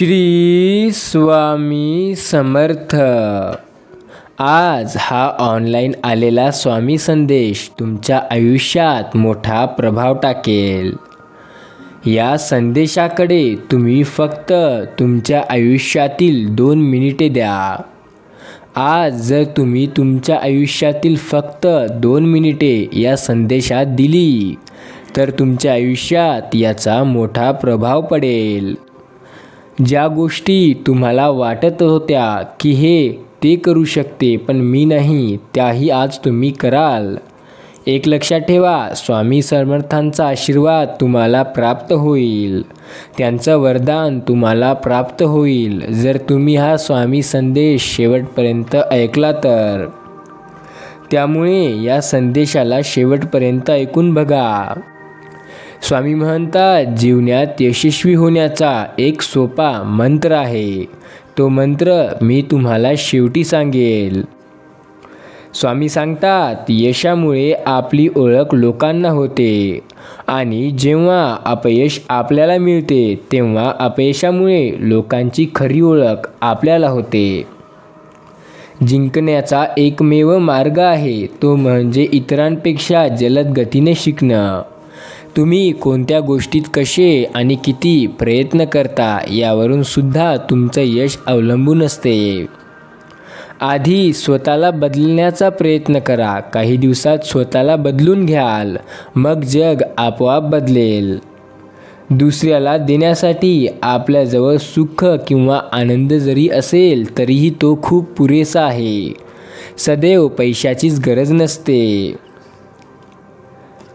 श्री स्वामी समर्थ. आज हा ऑनलाईन आलेला स्वामी संदेश तुमच्या आयुष्यात मोठा प्रभाव टाकेल. या संदेशाकडे तुम्ही फक्त तुमच्या आयुष्यातील 2 मिनिटे द्या. आज जर तुम्ही तुमच्या आयुष्यातील फक्त 2 मिनिटे या संदेशात दिली तर तुमच्या आयुष्यात याचा मोठा प्रभाव पडेल. ज्या गोष्टी तुम्हाला वाटत होत्या की हे ते करू शकते पण मी नाही, त्याही आज तुम्ही कराल. एक लक्षात ठेवा, स्वामी समर्थांचा आशीर्वाद तुम्हाला प्राप्त होईल. त्यांचं वरदान तुम्हाला प्राप्त होईल जर तुम्ही हा स्वामी संदेश शेवटपर्यंत ऐकला तर. त्यामुळे या संदेशाला शेवटपर्यंत ऐकून बघा. स्वामी म्हणतात, जीवनात यशस्वी होण्याचा एक सोपा मंत्र आहे. तो मंत्र मी तुम्हाला शेवटी सांगेल. स्वामी सांगतात, यशामुळे आपली ओळख लोकांना होते आणि जेव्हा अपयश आपल्याला मिळते तेव्हा अपयशामुळे लोकांची खरी ओळख आपल्याला होते. जिंकण्याचा एकमेव मार्ग आहे तो म्हणजे इतरांपेक्षा जलद गतीने शिकणं. तुम्ही कोणत्या गोष्टीत कसे आणि किती प्रयत्न करता यावरून सुद्धा तुमचं यश अवलंबून असते. आधी स्वतःला बदलण्याचा प्रयत्न करा. काही दिवसात स्वतःला बदलून घ्याल, मग जग आपोआप बदलेल. दुसऱ्याला देण्यासाठी आपल्याजवळ सुख किंवा आनंद जरी असेल तरीही तो खूप पुरेसा आहे. सदैव पैशाचीच गरज नसते.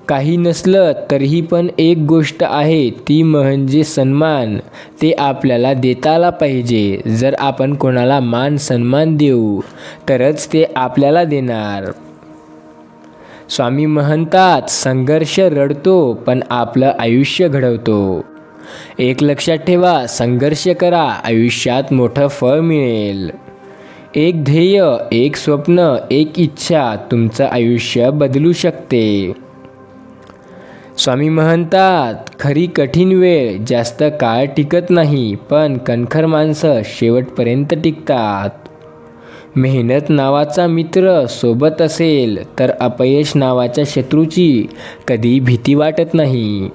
काही नसलं तरीही पण एक गोष्ट आहे ती म्हणजे सन्मान. ते आपल्याला देता आला पाहिजे. जर आपण कोणाला मान सन्मान देऊ तरच ते आपल्याला देणार. स्वामी म्हणतात, संघर्ष रडतो पण आपलं आयुष्य घडवतो. एक लक्षात ठेवा, संघर्ष करा, आयुष्यात मोठं फळ मिळेल. एक ध्येय, एक स्वप्न, एक इच्छा तुमचं आयुष्य बदलू शकते. स्वामी म्हणतात, खरी कठीण वेळ जास्त काळ टिकत नाही पण कणखर माणसं शेवटपर्यंत टिकतात. मेहनत नावाचा मित्र सोबत असेल तर अपयश नावाच्या शत्रूची कधी भीती वाटत नाही.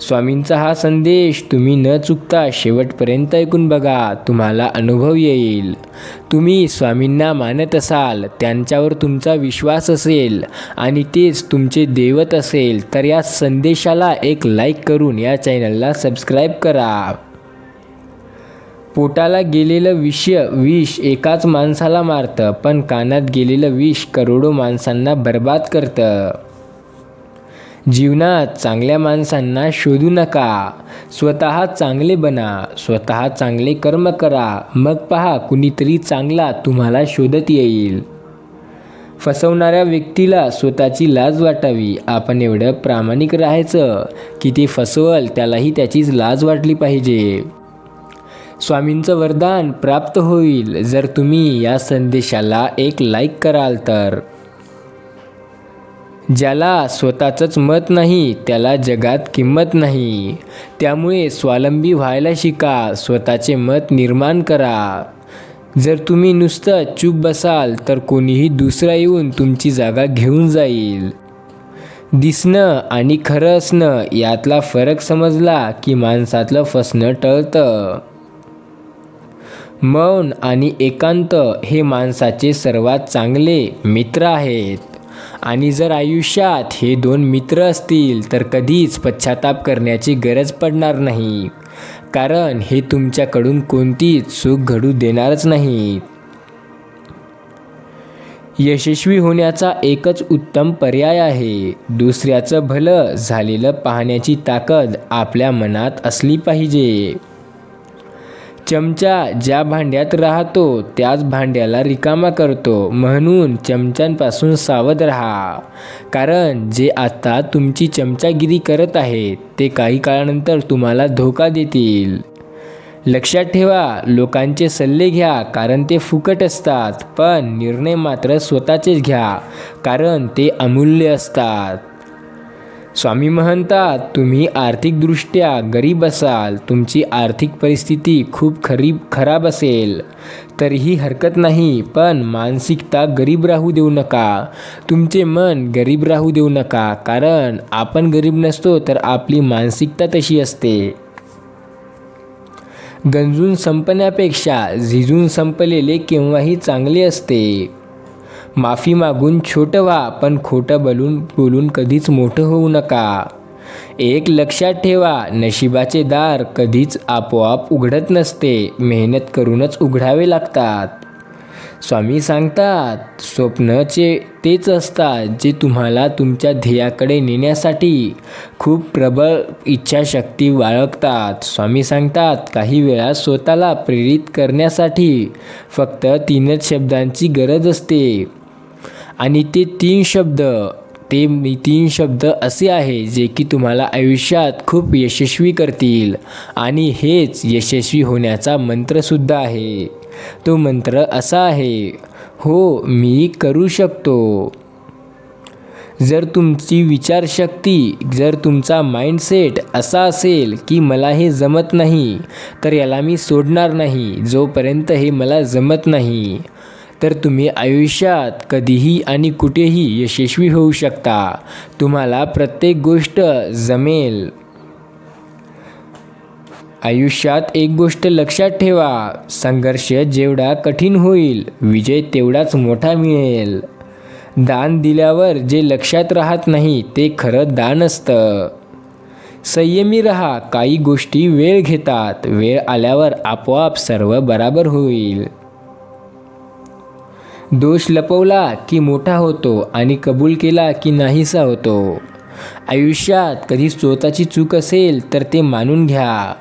स्वामींचा हा संदेश तुम्ही न चुकता शेवटपर्यंत ऐकून बघा. तुम्हाला अनुभव येईल. तुम्ही स्वामींना मानत असाल, त्यांच्यावर तुमचा विश्वास असेल आणि तेच तुमचे दैवत असेल तर या संदेशाला एक लाईक करून या चॅनलला सबस्क्राईब करा. पोटाला गेलेलं विष एकाच माणसाला मारतं पण कानात गेलेलं विष करोडो माणसांना बर्बाद करतं. जीवनात चांगल्या माणसांना शोधू नका. स्वतः चांगले बना, स्वतः चांगले कर्म करा, मग पहा कुणीतरी चांगला तुम्हाला शोधत येईल. फसवणाऱ्या व्यक्तीला स्वतःची लाज वाटावी. आपण एवढं प्रामाणिक राहायचं की ते फसवल त्यालाही त्याचीच लाज वाटली पाहिजे. स्वामींचं वरदान प्राप्त होईल जर तुम्ही या संदेशाला एक लाईक कराल तर. ज्याला स्वतःचंच मत नाही त्याला जगात किंमत नाही. त्यामुळे स्वावलंबी व्हायला शिका. स्वतःचे मत निर्माण करा. जर तुम्ही नुसतं चूप बसाल तर कोणीही दुसरा येऊन तुमची जागा घेऊन जाईल. दिसणं आणि खरं असणं यातला फरक समजला की माणसातलं फसणं टळतं. मौन आणि एकांत हे माणसाचे सर्वात चांगले मित्र आहेत. आणि जर आयुष्यात हे 2 मित्र असतील तर कधीच पश्चाताप करण्याची गरज पडणार नाही, कारण हे तुमच्याकडून कोणतीच चूक घडू देणारच नाहीत. यशस्वी होण्याचा एकच उत्तम पर्याय आहे. दुसऱ्याचं भलं झालेलं पाहण्याची ताकद आपल्या मनात असली पाहिजे. चमचा ज्या भांड्यात राहतो त्याच भांड्याला रिकामा करतो. म्हणून चमच्यांपासून सावध राहा, कारण जे आता तुमची चमचागिरी करत आहेत ते काही काळानंतर तुम्हाला धोका देतील. लक्षात ठेवा, लोकांचे सल्ले घ्या कारण ते फुकट असतात, पण निर्णय मात्र स्वतःचेच घ्या कारण ते अमूल्य असतात. स्वामी म्हणतात, तुम्ही आर्थिकदृष्ट्या गरीब असाल, तुमची आर्थिक परिस्थिती खूप खराब असेल, तरीही हरकत नाही, पण मानसिकता गरीब राहू देऊ नका. तुमचे मन गरीब राहू देऊ नका, कारण आपण गरीब नसतो तर आपली मानसिकता तशी असते. गंजून संपण्यापेक्षा झिजून संपलेले केव्हाही चांगले असते. माफी मागून छोटं व्हा, पण खोटं बोलून कधीच मोठं होऊ नका. एक लक्षात ठेवा, नशिबाचे दार कधीच आपोआप उघडत नसते, मेहनत करूनच उघडावे लागतात. स्वामी सांगतात, स्वप्नचे तेच असतात जे तुम्हाला तुमच्या ध्येयाकडे नेण्यासाठी खूप प्रबळ इच्छाशक्ती बाळगतात. स्वामी सांगतात, काही वेळा स्वतःला प्रेरित करण्यासाठी फक्त 3च शब्दांची गरज असते, आणि ते 3 शब्द असे आहे जे की तुम्हाला आयुष्यात खूप यशस्वी करतील. आणि हेच यशस्वी होण्याचा मंत्रसुद्धा आहे. तो मंत्र असा आहे, हो मी करू शकतो. जर तुमची विचारशक्ती, जर तुमचा माइंडसेट असा असेल की मला हे जमत नाही, तर याला मी सोडणार नाही जोपर्यंत हे मला जमत नाही, तर तुम्ही आयुष्यात कधीही आणि कुठेही यशस्वी होऊ शकता. तुम्हाला प्रत्येक गोष्ट जमेल. आयुष्यात एक गोष्ट लक्षात ठेवा, संघर्ष जेवढा कठीण होईल, विजय तेवढाच मोठा मिळेल. दान दिल्यावर जे लक्षात राहत नाही ते खरं दान असतं. संयमी राहा, काही गोष्टी वेळ घेतात, वेळ आल्यावर आपोआप सर्व बराबर होईल. दोष लपवला की मोठा होतो आणि कबूल केला की नाहीसा होतो. आयुष्यात कधी स्वतःची चूक असेल तर ते मानून घ्या,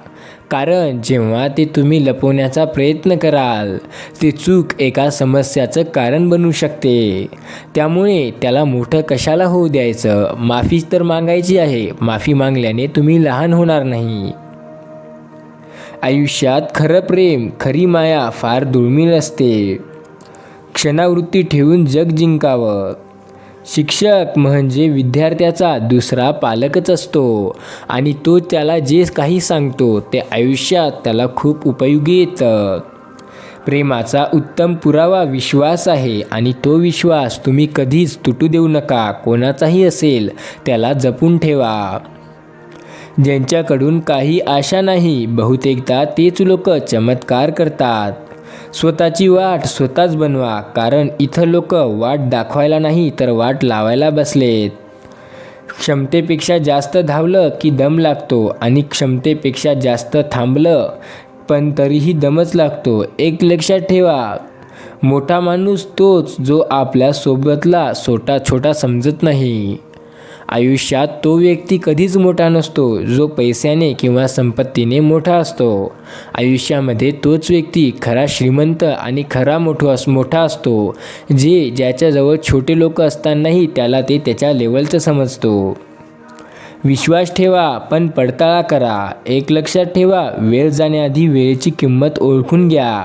कारण जेव्हा ते तुम्ही लपवण्याचा प्रयत्न कराल, ते चूक एका समस्याचं कारण बनू शकते. त्यामुळे त्याला मोठं कशाला होऊ द्यायचं. माफीच तर मागायची आहे. माफी मागल्याने तुम्ही लहान होणार नाही. आयुष्यात खरं प्रेम, खरी माया फार दुर्मिळ असते. क्षणावृत्ती ठेवून जग जिंकावं. शिक्षक म्हणजे विद्यार्थ्याचा दुसरा पालकच असतो, आणि तो त्याला जे काही सांगतो ते आयुष्यात त्याला खूप उपयोगी येतं. प्रेमाचा उत्तम पुरावा विश्वास आहे, आणि तो विश्वास तुम्ही कधीच तुटू देऊ नका. कोणाचाही असेल त्याला जपून ठेवा. ज्यांच्याकडून काही आशा नाही, बहुतेकदा तेच लोक चमत्कार करतात. स्वतःची वाट स्वतःच बनवा, कारण इथं लोक वाट दाखवायला नाही तर वाट लावायला बसलेत. क्षमतेपेक्षा जास्त धावलं की दम लागतो, आणि क्षमतेपेक्षा जास्त थांबलं पण तरीही दमच लागतो. एक लक्षात ठेवा, मोठा माणूस तोच जो आपल्या सोबतला छोटा समजत नाही. आयुष्यात तो व्यक्ती कधीच मोठा नसतो जो पैशाने किंवा संपत्तीने मोठा असतो. आयुष्यामध्ये तोच व्यक्ती खरा श्रीमंत आणि खरा मोठा असतो, ज्याच्याजवळ छोटे लोक असतानाही त्याला ते त्याच्या लेवलचं समजतो. विश्वास ठेवा, पण पडताळा करा. एक लक्षात ठेवा, वेळ जाण्याआधी वेळेची किंमत ओळखून घ्या,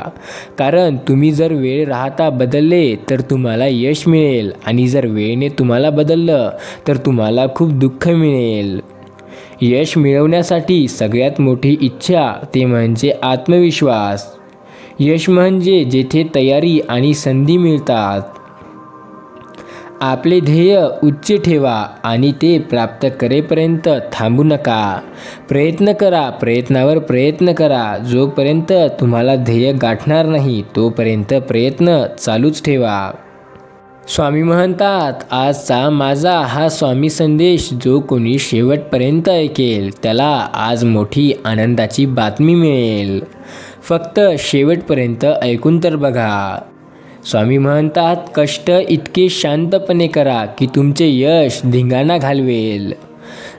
कारण तुम्ही जर वेळ राहता बदलले तर तुम्हाला यश मिळेल, आणि जर वेळेने तुम्हाला बदललं तर तुम्हाला खूप दुःख मिळेल. यश मिळवण्यासाठी सगळ्यात मोठी इच्छा ते म्हणजे आत्मविश्वास. यश म्हणजे जेथे तयारी आणि संधी मिळतात. आपले ध्येय उच्च ठेवा आणि ते प्राप्त करेपर्यंत थांबू नका. प्रयत्न करा, प्रयत्नावर प्रयत्न करा. जोपर्यंत तुम्हाला ध्येय गाठणार नाही तोपर्यंत प्रयत्न चालूच ठेवा. स्वामी म्हणतात, आजचा माझा हा स्वामी संदेश जो कोणी शेवटपर्यंत ऐकेल त्याला आज मोठी आनंदाची बातमी मिळेल. फक्त शेवटपर्यंत ऐकून तर बघा. स्वामी म्हणतात, कष्ट इतके शांतपणे करा की तुमचे यश धिंगाणा घालवेल.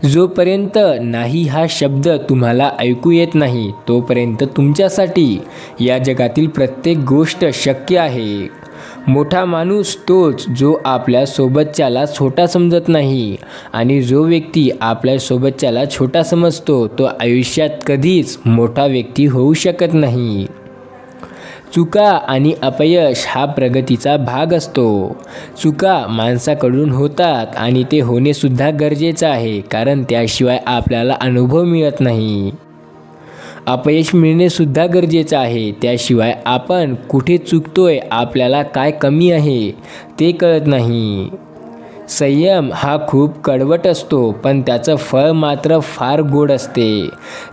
जोपर्यंत नाही हा शब्द तुम्हाला ऐकू येत नाही तोपर्यंत तुमच्यासाठी या जगातील प्रत्येक गोष्ट शक्य आहे. मोठा माणूस तोच जो आपल्या सोबतच्याला छोटा समजत नाही, आणि जो व्यक्ती आपल्या सोबतच्याला छोटा समजतो तो आयुष्यात कधीच मोठा व्यक्ती होऊ शकत नाही. चुका आणि अपयश हा प्रगतीचा भाग असतो. चुका माणसाकडून होतात आणि ते होणेसुद्धा गरजेचं आहे, कारण त्याशिवाय आपल्याला अनुभव मिळत नाही. अपयश मिळणेसुद्धा गरजेचं आहे, त्याशिवाय आपण कुठे चुकतोय, आपल्याला काय कमी आहे ते कळत नाही. संयम हा खूप कडवट असतो, पण त्याचं फळ मात्र फार गोड असते.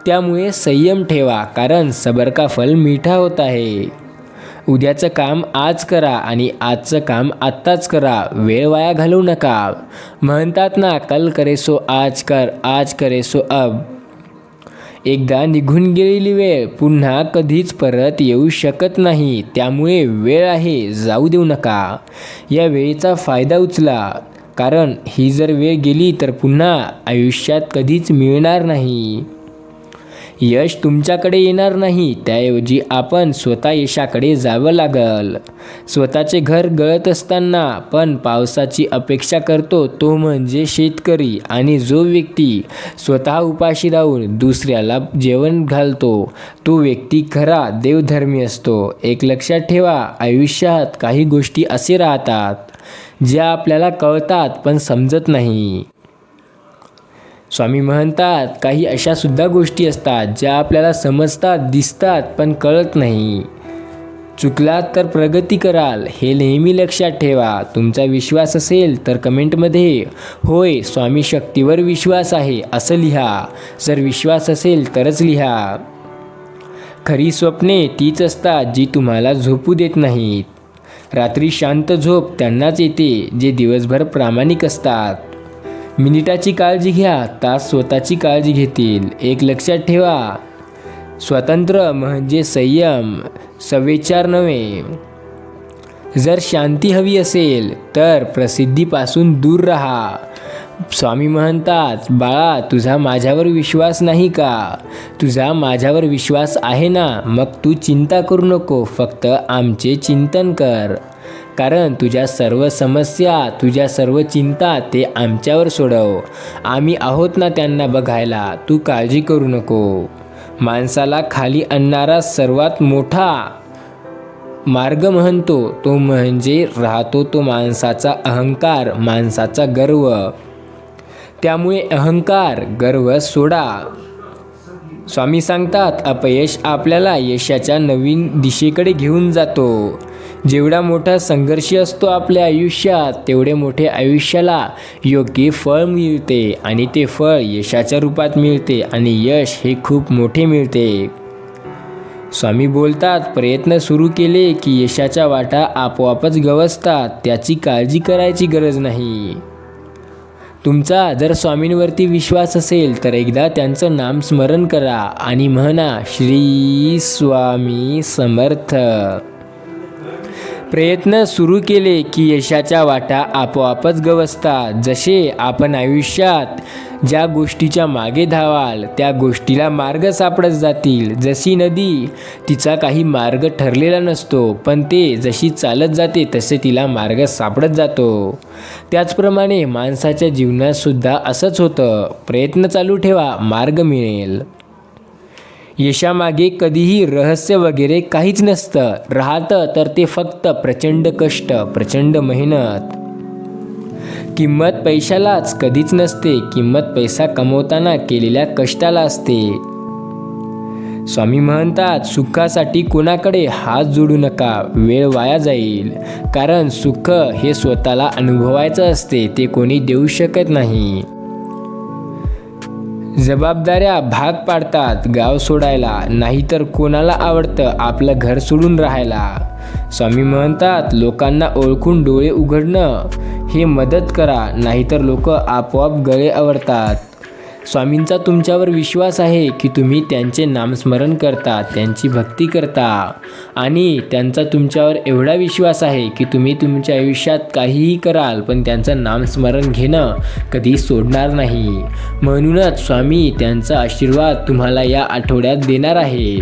त्यामुळे संयम ठेवा, कारण सबर का फल मीठा होता है. उद्याचं काम आज करा आणि आजचं काम आत्ताच करा. वेळ वाया घालवू नका. म्हणतात ना, कल करे सो आज कर, आज करे सो अब. एकदा निघून गेलेली वेळ पुन्हा कधीच परत येऊ शकत नाही. त्यामुळे वेळ आहे, जाऊ देऊ नका. या वेळेचा फायदा उचला, कारण ही जर वेळ गेली तर पुन्हा आयुष्यात कधीच मिळणार नाही. यश तुमच्याकडे येणार नाही, त्याऐवजी आपण स्वतः यशाकडे जावं लागल. स्वतःचे घर गळत असताना पण पावसाची अपेक्षा करतो तो म्हणजे शेतकरी. आणि जो व्यक्ती स्वतः उपाशी राहून दुसऱ्याला जेवण घालतो तो व्यक्ती खरा देवधर्मी असतो. एक लक्षात ठेवा, आयुष्यात काही गोष्टी असे राहतात ज्या आपल्याला कळतात पण समजत नाही. स्वामी म्हणतात, काही अशासुद्धा गोष्टी असतात ज्या आपल्याला समजतात, दिसतात पण कळत नाही. चुकलात तर प्रगती कराल, हे नेहमी लक्षात ठेवा. तुमचा विश्वास असेल तर कमेंटमध्ये होय स्वामी शक्तीवर विश्वास आहे असं लिहा. जर विश्वास असेल तरच लिहा. खरी स्वप्ने तीच असतात जी तुम्हाला झोपू देत नाहीत. रात्री शांत झोप त्यांनाच येते जे दिवसभर प्रामाणिक असतात. मिनिटाची काळजी घ्या, तास स्वतःची काळजी घेतील. एक लक्षात ठेवा, स्वातंत्र्य म्हणजे संयम, स्वेच्छार नव्हे. जर शांती हवी असेल तर प्रसिद्धीपासून दूर राहा. स्वामी म्हणतात, बाळा तुझा माझ्यावर विश्वास नाही का? तुझा माझ्यावर विश्वास आहे ना, मग तू चिंता करू नको, फक्त आमचे चिंतन कर. कारण तुझ्या सर्व समस्या, तुझ्या सर्व चिंता ते आमच्यावर सोडव. आम्ही आहोत ना त्यांना बघायला, तू काळजी करू नको. माणसाला खाली आणणारा सर्वात मोठा मार्ग म्हणतो तो म्हणजे राहतो तो माणसाचा अहंकार, माणसाचा गर्व. त्यामुळे अहंकार, गर्व सोडा. स्वामी सांगतात, अपयश आपल्याला यशाच्या नवीन दिशेकडे घेऊन जातो. जेवढा मोठा संघर्ष असतो आपल्या आयुष्यात, तेवढे मोठे आयुष्याला योग्य फळ मिळते आणि ते फळ यशाच्या रूपात मिळते आणि यश हे खूप मोठे मिळते. स्वामी बोलतात, प्रयत्न सुरू केले की यशाच्या वाटा आपोआपच गवसतात, त्याची काळजी करायची गरज नाही. तुमचा जर स्वामींवरती विश्वास असेल तर एकदा त्यांचं नाम स्मरण करा आणि म्हणा, श्री स्वामी समर्थ. प्रयत्न सुरू केले की यशाच्या वाटा आपोआपच गवसतात. जसे आपण आयुष्यात ज्या गोष्टीच्या मागे धावाल त्या गोष्टीला मार्ग सापडत जातील. जशी नदी, तिचा काही मार्ग ठरलेला नसतो, पण ते जशी चालत जाते तसे तिला मार्ग सापडत जातो. त्याचप्रमाणे माणसाच्या जीवनातसुद्धा असंच होतं. प्रयत्न चालू ठेवा, मार्ग मिळेल. यशामागे कधीही रहस्य वगैरे काहीच नसतं. राहतं तर ते फक्त प्रचंड कष्ट, प्रचंड मेहनत. किंमत पैशालाच कधीच नसते, किंमत पैसा कमवताना केलेल्या कष्टाला असते. स्वामी म्हणतात, सुखासाठी कोणाकडे हात जोडू नका, वेळ वाया जाईल. कारण सुख हे स्वतःला अनुभवायचं असते, ते कोणी देऊ शकत नाही. जबाबदाऱ्या भाग पाडतात गाव सोडायला, नाहीतर कोणाला आवडतं आपलं घर सोडून राहायला. स्वामी म्हणतात, लोकांना ओळखून डोळे उघडणं हे मदत करा, नाहीतर लोक आपोआप गळे आवरतात. स्वामींचा तुमच्यावर विश्वास आहे की तुम्ही त्यांचे नामस्मरण करता, त्यांची भक्ती करता आणि त्यांचा तुमच्यावर एवढा विश्वास आहे की तुम्ही तुमच्या आयुष्यात काहीही कराल पण त्यांचं नामस्मरण घेणं कधी सोडणार नाही. म्हणूनच स्वामी त्यांचा आशीर्वाद तुम्हाला या आठवड्यात देणार आहे.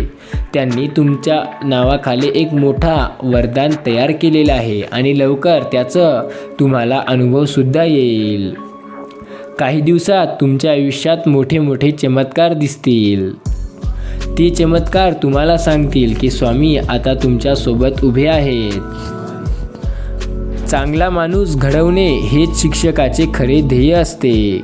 त्यांनी तुमच्या नावाखाली एक मोठा वरदान तयार केलेलं आहे आणि लवकर त्याचं तुम्हाला अनुभवसुद्धा येईल. काही दिवसात तुमच्या आयुष्यात मोठे मोठे चमत्कार दिसतील. ते चमत्कार तुम्हाला सांगतील की स्वामी आता तुमच्या सोबत उभे आहेत. चांगला माणूस घडवणे हेच शिक्षकाचे खरे ध्येय असते.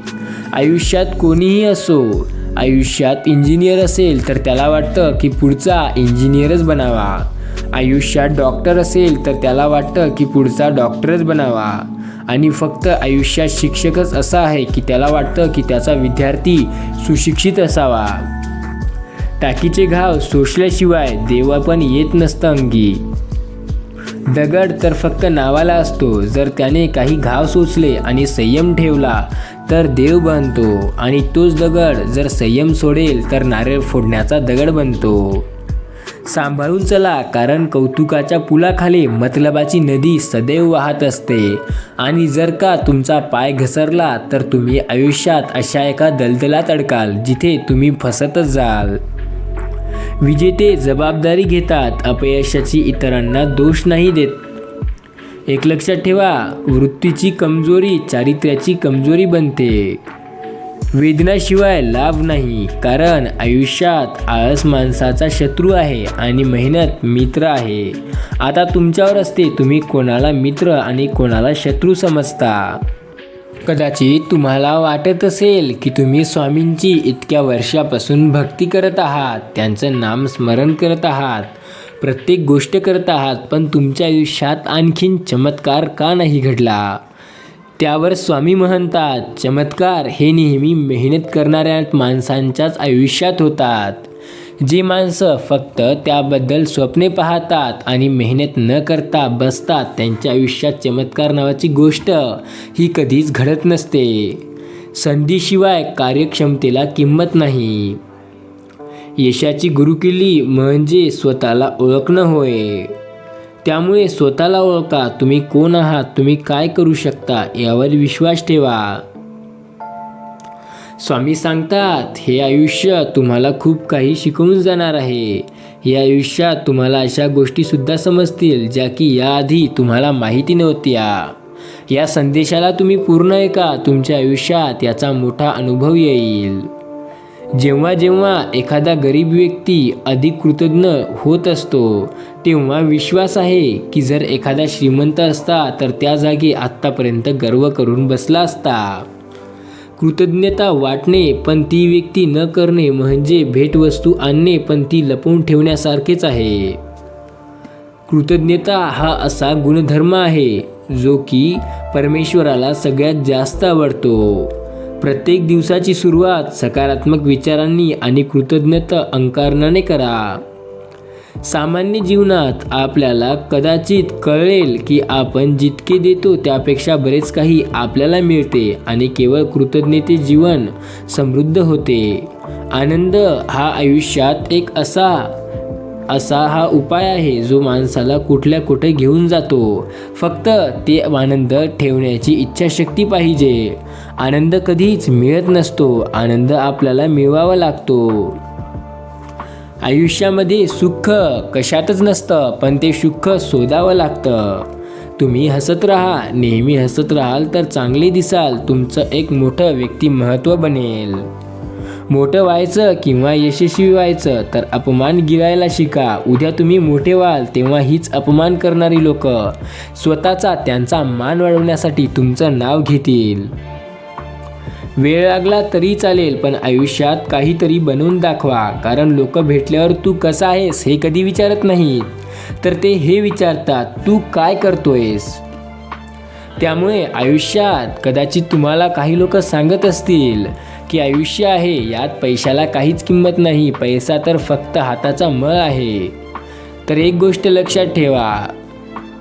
आयुष्यात कोणीही असो, आयुष्यात इंजिनियर असेल तर त्याला वाटतं की पुढचा इंजिनियरच बनावा. आयुष्यात डॉक्टर असेल तर त्याला वाटतं की पुढचा डॉक्टरच बनावा. आणि फक्त आयुष्यात शिक्षकच असा आहे की त्याला वाटतं की त्याचा विद्यार्थी सुशिक्षित असावा. टाकीचे घाव सोसल्याशिवाय देव पण येत नसतं अंगी. दगड तर फक्त नावाला असतो. जर त्याने काही घाव सोसले आणि संयम ठेवला तर देव बनतो. आणि तोच दगड जर संयम सोडेल तर नारळ फोडण्याचा दगड बनतो. सांभाळून चला, कारण कौतुकाच्या पुलाखाली मतलबाची नदी सदैव वाहत असते. आणि जर का तुमचा पाय घसरला तर तुम्ही आयुष्यात अशा एका दलदलात अडकाल जिथे तुम्ही फसतच जाल. विजेते जबाबदारी घेतात, अपयशाची इतरांना दोष नाही देत. एक लक्षात ठेवा, वृत्तीची कमजोरी चारित्र्याची कमजोरी बनते. वेदनाशिवाय लाभ नाही, कारण आयुष्यात आळस माणसाचा शत्रू आहे आणि मेहनत मित्र आहे. आता तुमच्यावर असते तुम्ही कोणाला मित्र आणि कोणाला शत्रू समजता. कदाचित तुम्हाला वाटत असेल की तुम्ही स्वामींची इतक्या वर्षापासून भक्ती करत आहात, त्यांचं नाम स्मरण करत आहात, प्रत्येक गोष्ट करत आहात, पण तुमच्या आयुष्यात आणखीन चमत्कार का नाही घडला. त्यावर स्वामी म्हणतात, चमत्कार हे नेहमी मेहनत करणाऱ्या माणसांच्याच आयुष्यात होतात. जी माणसं फक्त त्याबद्दल स्वप्ने पाहतात आणि मेहनत न करता बसतात, त्यांच्या आयुष्यात चमत्कार नावाची गोष्ट ही कधीच घडत नसते. संधीशिवाय कार्यक्षमतेला किंमत नाही. यशाची गुरुकिल्ली म्हणजे स्वतःला ओळखणं होय. त्यामुळे स्वतःला ओळखा. तुम्ही कोण आहात, तुम्ही काय करू शकता यावर विश्वास ठेवा. स्वामी सांगतात, हे आयुष्य तुम्हाला खूप काही शिकवून जाणार आहे. या आयुष्यात तुम्हाला अशा गोष्टीसुद्धा समजतील ज्या की याआधी तुम्हाला माहिती नव्हत्या. या संदेशाला तुम्ही पूर्ण ऐका, तुमच्या आयुष्यात याचा मोठा अनुभव येईल. जेव्हा जेव्हा एखादा गरीब व्यक्ती अधिक कृतज्ञ होत असतो, तेव्हा विश्वास आहे की जर एखादा श्रीमंत असता तर त्या जागी आत्तापर्यंत गर्व करून बसला असता. कृतज्ञता वाटणे पण ती व्यक्ती न करणे म्हणजे भेटवस्तू आणणे पण ती लपवून ठेवण्यासारखेच आहे. कृतज्ञता हा असा गुणधर्म आहे जो की परमेश्वराला सगळ्यात जास्त आवडतो. प्रत्येक दिवसाची सुरुवात सकारात्मक विचारांनी आणि कृतज्ञता अंकारणाने करा. सामान्य जीवनात आपल्याला कदाचित कळेल की आपण जितके देतो त्यापेक्षा बरेच काही आपल्याला मिळते आणि केवळ कृतज्ञते जीवन समृद्ध होते. आनंद हा आयुष्यात एक असा हा उपाय आहे जो माणसाला कुठल्या कुठे घेऊन जातो. फक्त ते आनंद ठेवण्याची इच्छाशक्ती पाहिजे. आनंद कधीच मिळत नसतो, आनंद आपल्याला मिळवावा लागतो. आयुष्यामध्ये सुख कशातच नसतं, पण ते सुख शोधावं लागतं. तुम्ही हसत राहा, नेहमी हसत राहाल तर चांगले दिसाल. तुमचं एक मोठं व्यक्तिमत्व बनेल. मोठं व्हायचं किंवा यशस्वी व्हायचं तर अपमान गिळायला शिका. उद्या तुम्ही मोठे व्हाल तेव्हा हीच अपमान करणारी लोक स्वतःचा त्यांचा मान वाढवण्यासाठी तुमचं नाव घेतील. वेळ लागला तरी चालेल, पण आयुष्यात काहीतरी बनवून दाखवा. कारण लोक भेटल्यावर तू कसा आहेस हे कधी विचारत नाहीत, तर ते हे विचारतात तू काय करतोयस. त्यामुळे आयुष्यात कदाचित तुम्हाला काही लोक सांगत असतील की आयुष्य आहे, यात पैशाला काहीच किंमत नाही, पैसा तर फक्त हाताचा मळ आहे. तर एक गोष्ट लक्षात ठेवा,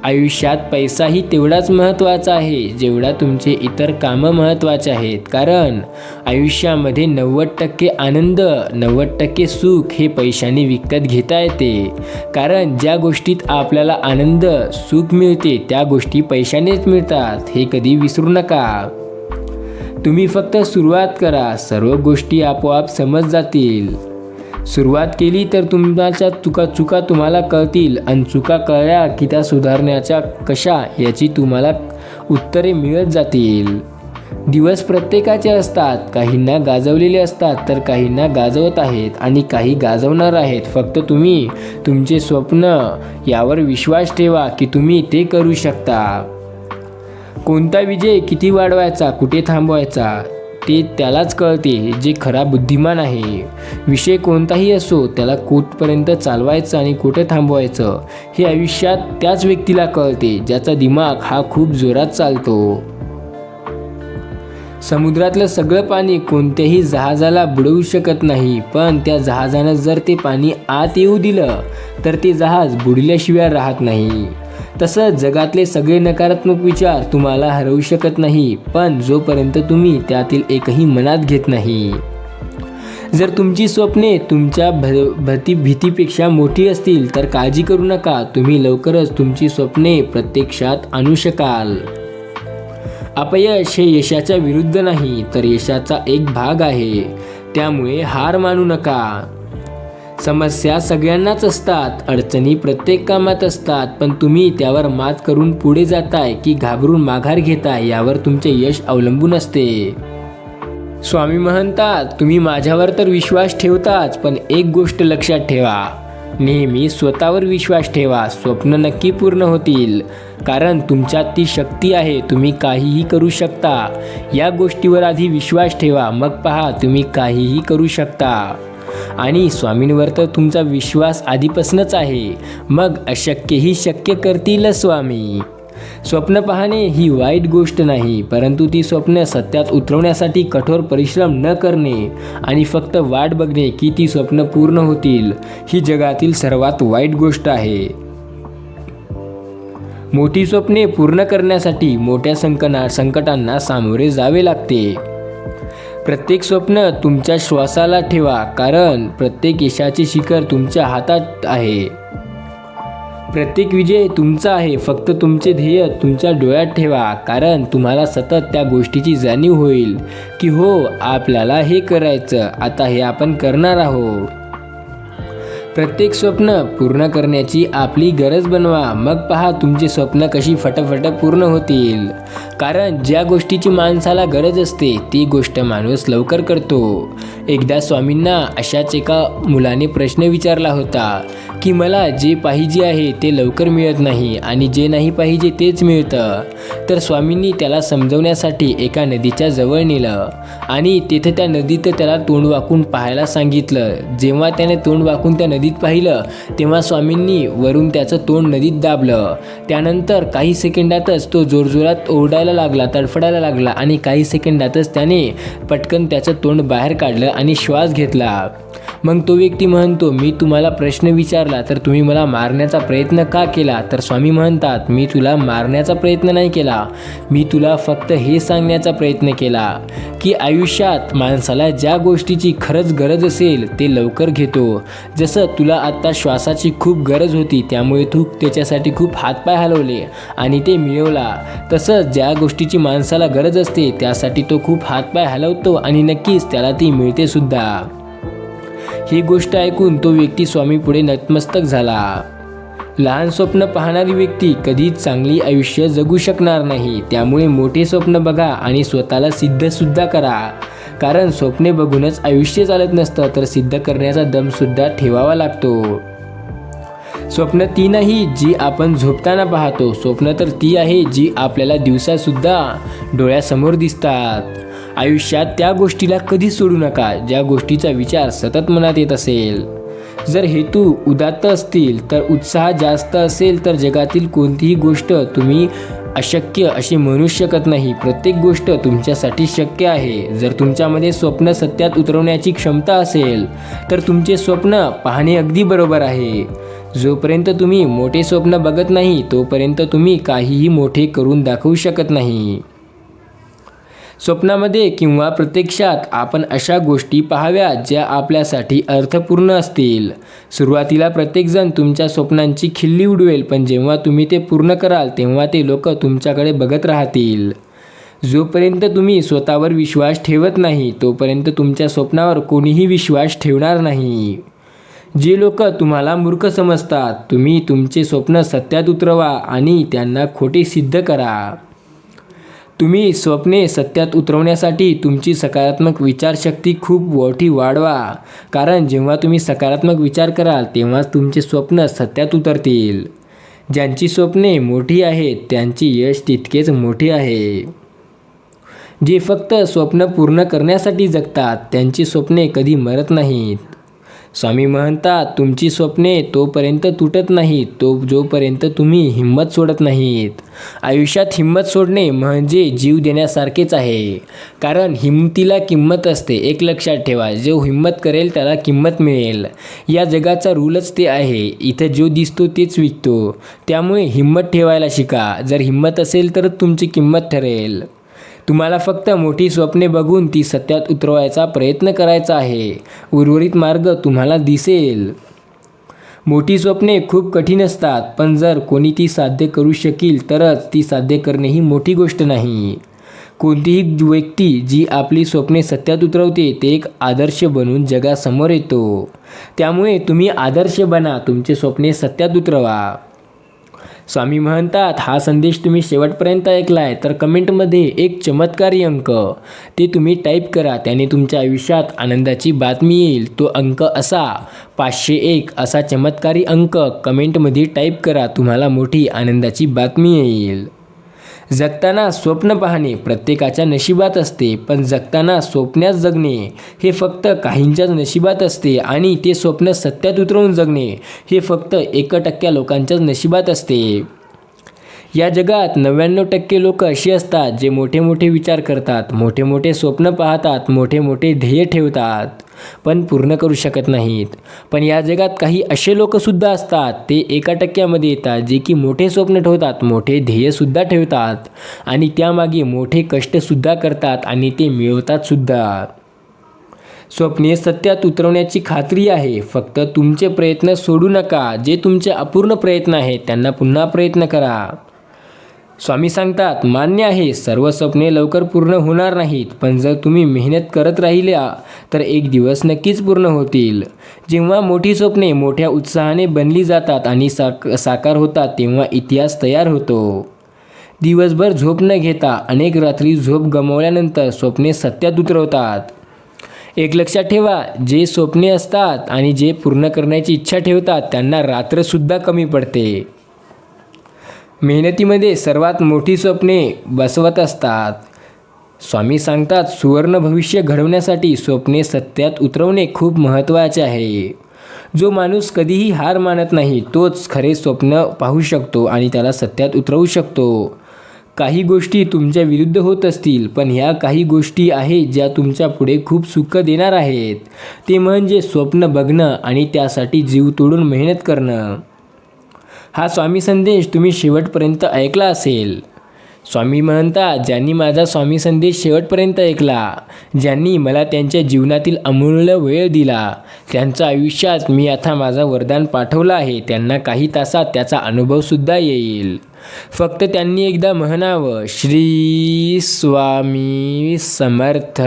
आयुष्यात पैसाही तेवढाच महत्त्वाचा आहे जेवढा तुमचे इतर कामं महत्त्वाचे आहेत. कारण आयुष्यामध्ये 90% आनंद, 90% सुख हे पैशाने विकत घेता येते. कारण ज्या गोष्टीत आपल्याला आनंद सुख मिळते त्या गोष्टी पैशानेच मिळतात, हे कधी विसरू नका. तुम्ही फक्त सुरुवात करा, सर्व गोष्टी आपोआप समज जातील. सुरुवात केली तर तुमच्या चुका तुम्हाला कळतील आणि चुका कळल्या की त्या सुधारण्याच्या कशा याची तुम्हाला उत्तरे मिळत जातील. दिवस प्रत्येकाचे असतात. काहींना गाजवलेले असतात तर काहींना गाजवत आहेत आणि काही गाजवणार आहेत. फक्त तुम्ही तुमचे स्वप्न यावर विश्वास ठेवा की तुम्ही ते करू शकता. कोणता विजय किती वाढवायचा, कुठे थांबवायचा ते त्यालाच कळते जे खरा बुद्धिमान आहे. विषय कोणताही असो त्याला कुठपर्यंत चालवायचं आणि कुठे थांबवायचं हे आयुष्यात त्याच व्यक्तीला कळते ज्याचा दिमाग हा खूप जोरात चालतो. समुद्रातलं सगळं पाणी कोणत्याही जहाजाला बुडवू शकत नाही, पण त्या जहाजानं जर ते पाणी आत येऊ दिलं तर ते जहाज बुडल्याशिवाय राहत नाही. तसंच जगातले सगळे नकारात्मक विचार तुम्हाला हरवू शकत नाही, पण जोपर्यंत तुम्ही त्यातील एकही मनात घेत नाही. जर तुमची स्वप्ने तुमच्या भीतीपेक्षा मोठी असतील तर काळजी करू नका. तुम्ही लवकरच तुमची स्वप्ने प्रत्यक्षात आणू शकाल. अपयश हे यशाच्या विरुद्ध नाही तर यशाचा एक भाग आहे. त्यामुळे हार मानू नका. समस्या सगळ्यांनाच असतात, अडचणी प्रत्येक कामात असतात, पण तुम्ही त्यावर मात करून पुढे जाताय की घाबरून माघार घेताय यावर तुमचे यश अवलंबून असते. स्वामी म्हणतात, तुम्ही माझ्यावर तर विश्वास ठेवताच, पण एक गोष्ट लक्षात ठेवा, नेहमी स्वतःवर विश्वास ठेवा. स्वप्न नक्की पूर्ण होतील, कारण तुमच्यात ती शक्ती आहे. तुम्ही काहीही करू शकता. या गोष्टीवर आधी विश्वास ठेवा, मग पहा तुम्ही काहीही करू शकता. आणि स्वामींवर तर तुमचा विश्वास आधीपासूनच आहे, मग अशक्यही शक्य करतील स्वामी. स्वप्न पाहणे ही वाईट गोष्ट नाही, परंतु ती स्वप्न सत्यात उतरवण्यासाठी कठोर परिश्रम न करणे आणि फक्त वाट बघणे की ती स्वप्न पूर्ण होतील ही जगातील सर्वात वाईट गोष्ट आहे. मोठी स्वप्ने पूर्ण करण्यासाठी मोठ्या संकटांना सामोरे जावे लागते. प्रत्येक स्वप्न तुमच्या श्वासाला ठेवा, कारण प्रत्येक यशाचे शिखर तुमच्या हातात आहे. प्रत्येक विजय तुमचा आहे. फक्त तुमचे ध्येय तुमच्या डोळ्यात ठेवा, कारण तुम्हाला सतत त्या गोष्टीची जाणीव होईल की हो, आपल्याला हे करायचं, आता हे आपण करणार आहोत. प्रत्येक स्वप्न पूर्ण करण्याची आपली गरज बनवा, मग पहा तुमचे स्वप्न कशी फटाफट पूर्ण होतील. कारण ज्या गोष्टीची माणसाला गरज असते ती गोष्ट माणूस लवकर करतो. एकदा स्वामींना अशाच एका मुलाने प्रश्न विचारला होता की मला जे पाहिजे आहे ते लवकर मिळत नाही आणि जे नाही पाहिजे तेच मिळतं. तर स्वामींनी त्याला समजवण्यासाठी एका नदीच्या जवळ नेलं आणि तेथे त्या नदीत त्याला तोंड वाकून पाहायला सांगितलं. जेव्हा त्याने तोंड वाकून त्या नदीत पाहिलं तेव्हा स्वामींनी वरून त्याचं तोंड नदीत दाबलं. त्यानंतर काही सेकंदातच तो जोरजोरात ओरडायला लागला, तडफडायला लागला आणि काही सेकंदातच त्याने पटकन त्याचं तोंड बाहेर काढलं आणि श्वास घेतला. मग तो व्यक्ती म्हणतो, मी तुम्हाला प्रश्न विचारला तर तुम्ही मला मारण्याचा प्रयत्न का केला? तर स्वामी म्हणतात, मी तुला मारण्याचा प्रयत्न नाही केला, मी तुला फक्त हे सांगण्याचा प्रयत्न केला की आयुष्यात माणसाला ज्या गोष्टीची खरंच गरज असेल ते लवकर घेतो. जसं तुला आत्ता श्वासाची खूप गरज होती त्यामुळे तू त्याच्यासाठी खूप हातपाय हलवले आणि ते मिळवला. तसंच ज्या गोष्टीची माणसाला गरज असते त्यासाठी तो खूप हातपाय हलवतो आणि नक्कीच त्याला ती मिळते सुद्धा. ही गोष्ट ऐकून तो व्यक्ती स्वामी पुढे नतमस्तक झाला. लहान स्वप्न पाहणारी व्यक्ती कधीच चांगली आयुष्य जगू शकणार नाही. त्यामुळे मोठे स्वप्न बघा आणि स्वतःला सिद्धसुद्धा करा, कारण स्वप्ने बघूनच आयुष्य चालत नसतं तर सिद्ध करण्याचा दमसुद्धा ठेवावा लागतो. स्वप्न ती नाही जी आपण झोपताना पाहतो, स्वप्न तर ती आहे जी आपल्याला दिवसासुद्धा डोळ्यासमोर दिसतात. आयुष्यात त्या गोष्टीला कधी सोडू नका ज्या गोष्टीचा विचार सतत मनात येत असेल. जर हेतू उदात्त असतील तर उत्साह जास्त असेल तर जगातील कोणतीही गोष्ट तुम्ही अशक्य अशी म्हणू शकत नाही. प्रत्येक गोष्ट तुमच्यासाठी शक्य आहे. जर तुमच्यामध्ये स्वप्न सत्यात उतरवण्याची क्षमता असेल तर तुमचे स्वप्न पाहणे अगदी बरोबर आहे. जोपर्यंत तुम्ही मोठे स्वप्न बघत नाही तोपर्यंत तुम्ही काहीही मोठे करून दाखवू शकत नाही. स्वप्नामध्ये किंवा प्रत्यक्षात आपण अशा गोष्टी पाहाव्या ज्या आपल्यासाठी अर्थपूर्ण असतील. सुरुवातीला प्रत्येकजण तुमच्या स्वप्नांची खिल्ली उडवेल, पण जेव्हा तुम्ही ते पूर्ण कराल तेव्हा ते लोक तुमच्याकडे बघत राहतील. जोपर्यंत तुम्ही स्वतःवर विश्वास ठेवत नाही तोपर्यंत तुमच्या स्वप्नावर कोणीही विश्वास ठेवणार नाही. जे लोक तुम्हाला मूर्ख समजतात, तुम्ही तुमचे स्वप्न सत्यात उतरवा आणि त्यांना खोटे सिद्ध करा. तुम्ही स्वप्ने सत्यात उतरवण्यासाठी तुमची सकारात्मक विचारशक्ती खूप मोठी वाढवा. कारण जेव्हा तुम्ही सकारात्मक विचार कराल तेव्हाच तुमचे स्वप्न सत्यात उतरतील. ज्यांची स्वप्ने मोठी आहेत त्यांची यश तितकेच मोठे आहे. जे फक्त स्वप्न पूर्ण करण्यासाठी जगतात त्यांची स्वप्ने कधी मरत नाहीत. स्वामी म्हणतात, तुमची स्वप्ने तोपर्यंत तुटत नाहीत जोपर्यंत तुम्ही हिंमत सोडत नाहीत. आयुष्यात हिंमत सोडणे म्हणजे जीव देण्यासारखेच आहे. कारण हिंमतीला किंमत असते. एक लक्षात ठेवा, जो हिंमत करेल त्याला किंमत मिळेल. या जगाचा रूलच ते आहे. इथं जो दिसतो तेच विकतो. त्यामुळे हिंमत ठेवायला शिका. जर हिंमत असेल तरच तुमची किंमत ठरेल. तुम्हाला फक्त मोठी स्वप्ने बघून ती सत्यात उतरवायचा प्रयत्न करायचा आहे. उर्वरित मार्ग तुम्हाला दिसेल. मोठी स्वप्ने खूप कठीण असतात, पण जर कोणी ती साध्य करू शकेल तरच ती साध्य करणे ही मोठी गोष्ट नाही. कोणतीही व्यक्ती जी आपली स्वप्ने सत्यात उतरवते ते एक आदर्श बनून जगासमोर येतो. त्यामुळे तुम्ही आदर्श बना. तुमचे स्वप्ने सत्यात उतरवा. स्वामी म्हणतात, हा संदेश तुम्ही शेवटपर्यंत ऐकला आहे तर कमेंटमध्ये एक चमत्कारी अंक ते तुम्ही टाईप करा. त्याने तुमच्या आयुष्यात आनंदाची बातमी येईल. तो अंक असा 501 असा चमत्कारी अंक कमेंटमध्ये टाईप करा. तुम्हाला मोठी आनंदाची बातमी येईल. जगताना स्वप्न पाहणे प्रत्येकाच्या नशिबात असते, पण जगताना स्वप्नात जगणे हे फक्त काहींच्याच नशिबात असते आणि ते स्वप्न सत्यात उतरवून जगणे हे फक्त 1% लोकांच्याच नशिबात असते. या जगात 99% लोक अशी असतात जे मोठे मोठे विचार करतात, मोठे मोठे स्वप्न पाहतात, मोठे मोठे ध्येय ठेवतात, पण पूर्ण करू शकत नाहीत. पण या जगात काही असे लोकसुद्धा असतात, ते 1% येतात, जे की मोठे स्वप्न ठेवतात, मोठे ध्येयसुद्धा ठेवतात आणि त्यामागे मोठे कष्टसुद्धा करतात आणि ते मिळवतातसुद्धा. स्वप्ने सत्यात उतरवण्याची खात्री आहे. फक्त तुमचे प्रयत्न सोडू नका. जे तुमचे अपूर्ण प्रयत्न आहेत त्यांना पुन्हा प्रयत्न करा. स्वामी सांगतात, मान्य आहे सर्व स्वप्ने लवकर पूर्ण होणार नाहीत, पण जर तुम्ही मेहनत करत राहिल्या तर एक दिवस नक्कीच पूर्ण होतील. जेव्हा मोठी स्वप्ने मोठ्या उत्साहाने बनली जातात आणि साकार होतात तेव्हा इतिहास तयार होतो. दिवसभर झोप न घेता अनेक रात्री झोप गमावल्यानंतर स्वप्ने सत्यात उतरवतात. एक लक्षात ठेवा, जे स्वप्ने असतात आणि जे पूर्ण करण्याची इच्छा ठेवतात त्यांना रात्रसुद्धा कमी पडते. मेहनतीमध्ये सर्वात मोठी स्वप्ने बसवत असतात. स्वामी सांगतात, सुवर्ण भविष्य घडवण्यासाठी स्वप्ने सत्यात उतरवणे खूप महत्त्वाचे आहे. जो माणूस कधीही हार मानत नाही तोच खरे स्वप्न पाहू शकतो आणि त्याला सत्यात उतरवू शकतो. काही गोष्टी तुमच्या विरुद्ध होत असतील, पण ह्या काही गोष्टी आहेत ज्या तुमच्या पुढे खूप सुख देणार आहेत. ते म्हणजे स्वप्न बघणं आणि त्यासाठी जीव तोडून मेहनत करणं. हा स्वामी संदेश तुम्ही शेवटपर्यंत ऐकला असेल. स्वामी म्हणतात, ज्यांनी माझा स्वामी संदेश शेवटपर्यंत ऐकला, ज्यांनी मला त्यांच्या जीवनातील अमूल्य वेळ दिला, त्यांच्या आयुष्यात मी आता माझा वरदान पाठवलं आहे. त्यांना काही तासात त्याचा अनुभवसुद्धा येईल. फक्त त्यांनी एकदा म्हणावं, श्री स्वामी समर्थ.